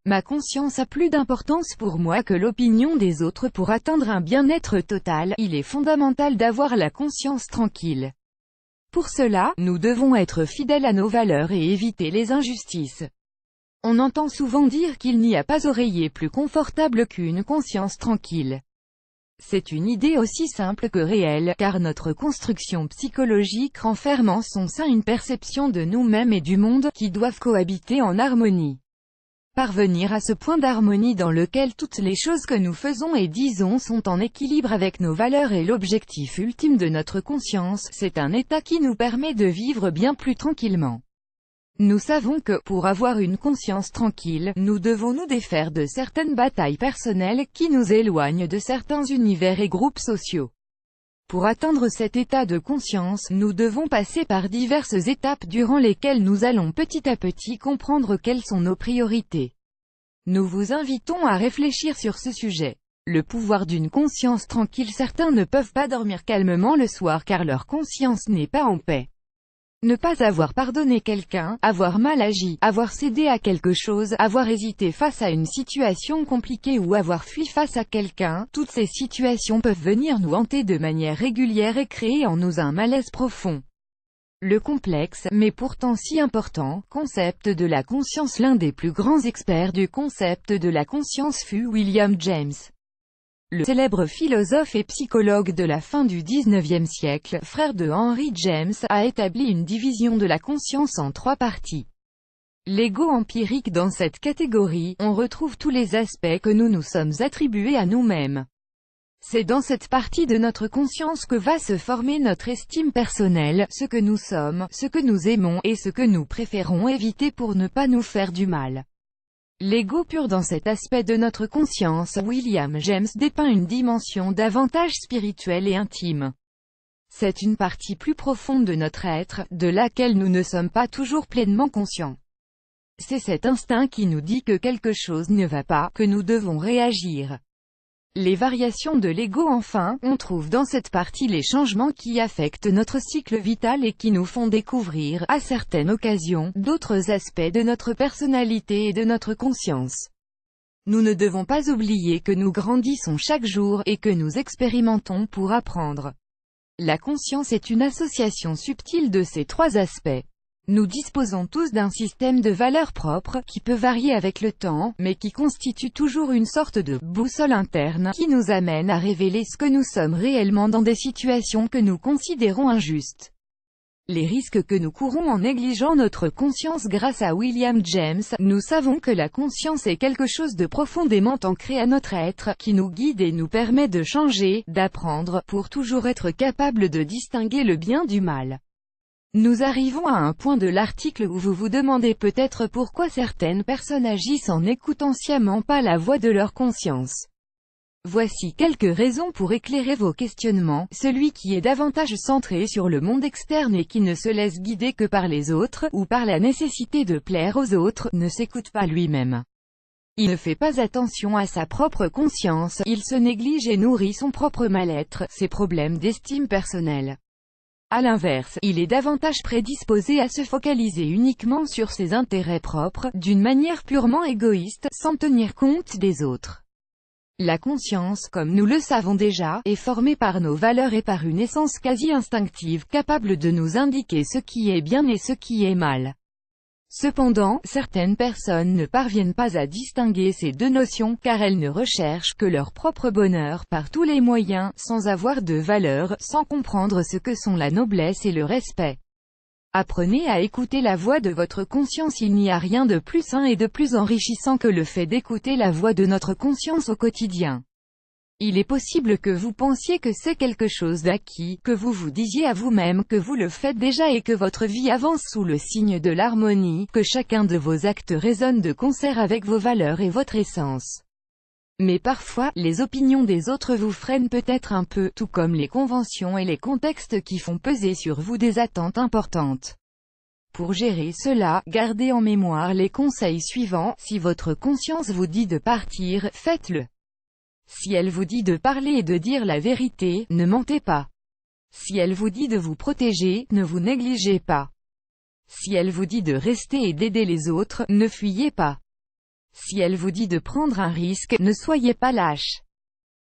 Ma conscience a plus d'importance pour moi que l'opinion des autres. Pour atteindre un bien-être total, il est fondamental d'avoir la conscience tranquille. Pour cela, nous devons être fidèles à nos valeurs et éviter les injustices. On entend souvent dire qu'il n'y a pas d'oreiller plus confortable qu'une conscience tranquille. C'est une idée aussi simple que réelle, car notre construction psychologique renferme en son sein une perception de nous-mêmes et du monde, qui doivent cohabiter en harmonie. Parvenir à ce point d'harmonie dans lequel toutes les choses que nous faisons et disons sont en équilibre avec nos valeurs est l'objectif ultime de notre conscience. C'est un état qui nous permet de vivre bien plus tranquillement. Nous savons que, pour avoir une conscience tranquille, nous devons nous défaire de certaines batailles personnelles qui nous éloignent de certains univers et groupes sociaux. Pour atteindre cet état de conscience, nous devons passer par diverses étapes durant lesquelles nous allons petit à petit comprendre quelles sont nos priorités. Nous vous invitons à réfléchir sur ce sujet. Le pouvoir d'une conscience tranquille. Certains ne peuvent pas dormir calmement le soir car leur conscience n'est pas en paix. Ne pas avoir pardonné quelqu'un, avoir mal agi, avoir cédé à quelque chose, avoir hésité face à une situation compliquée ou avoir fui face à quelqu'un, toutes ces situations peuvent venir nous hanter de manière régulière et créer en nous un malaise profond. Le complexe, mais pourtant si important, concept de la conscience. L'un des plus grands experts du concept de la conscience fut William James. Le célèbre philosophe et psychologue de la fin du XIXe siècle, frère de Henry James, a établi une division de la conscience en 3 parties. L'ego empirique. Dans cette catégorie, on retrouve tous les aspects que nous nous sommes attribués à nous-mêmes. C'est dans cette partie de notre conscience que va se former notre estime personnelle, ce que nous sommes, ce que nous aimons, et ce que nous préférons éviter pour ne pas nous faire du mal. L'ego pur. Dans cet aspect de notre conscience, William James dépeint une dimension davantage spirituelle et intime. C'est une partie plus profonde de notre être, de laquelle nous ne sommes pas toujours pleinement conscients. C'est cet instinct qui nous dit que quelque chose ne va pas, que nous devons réagir. Les variations de l'ego. Enfin, on trouve dans cette partie les changements qui affectent notre cycle vital et qui nous font découvrir, à certaines occasions, d'autres aspects de notre personnalité et de notre conscience. Nous ne devons pas oublier que nous grandissons chaque jour, et que nous expérimentons pour apprendre. La conscience est une association subtile de ces 3 aspects. Nous disposons tous d'un système de valeurs propres, qui peut varier avec le temps, mais qui constitue toujours une sorte de boussole interne, qui nous amène à révéler ce que nous sommes réellement dans des situations que nous considérons injustes. Les risques que nous courons en négligeant notre conscience. Grâce à William James, nous savons que la conscience est quelque chose de profondément ancré à notre être, qui nous guide et nous permet de changer, d'apprendre, pour toujours être capable de distinguer le bien du mal. Nous arrivons à un point de l'article où vous vous demandez peut-être pourquoi certaines personnes agissent en n'écoutant sciemment pas la voix de leur conscience. Voici quelques raisons pour éclairer vos questionnements. Celui qui est davantage centré sur le monde externe et qui ne se laisse guider que par les autres, ou par la nécessité de plaire aux autres, ne s'écoute pas lui-même. Il ne fait pas attention à sa propre conscience, il se néglige et nourrit son propre mal-être, ses problèmes d'estime personnelle. À l'inverse, il est davantage prédisposé à se focaliser uniquement sur ses intérêts propres, d'une manière purement égoïste, sans tenir compte des autres. La conscience, comme nous le savons déjà, est formée par nos valeurs et par une essence quasi instinctive, capable de nous indiquer ce qui est bien et ce qui est mal. Cependant, certaines personnes ne parviennent pas à distinguer ces 2 notions, car elles ne recherchent que leur propre bonheur, par tous les moyens, sans avoir de valeur, sans comprendre ce que sont la noblesse et le respect. Apprenez à écouter la voix de votre conscience. Il n'y a rien de plus sain et de plus enrichissant que le fait d'écouter la voix de notre conscience au quotidien. Il est possible que vous pensiez que c'est quelque chose d'acquis, que vous vous disiez à vous-même que vous le faites déjà et que votre vie avance sous le signe de l'harmonie, que chacun de vos actes résonne de concert avec vos valeurs et votre essence. Mais parfois, les opinions des autres vous freinent peut-être un peu, tout comme les conventions et les contextes qui font peser sur vous des attentes importantes. Pour gérer cela, gardez en mémoire les conseils suivants. Si votre conscience vous dit de partir, faites-le. Si elle vous dit de parler et de dire la vérité, ne mentez pas. Si elle vous dit de vous protéger, ne vous négligez pas. Si elle vous dit de rester et d'aider les autres, ne fuyez pas. Si elle vous dit de prendre un risque, ne soyez pas lâche.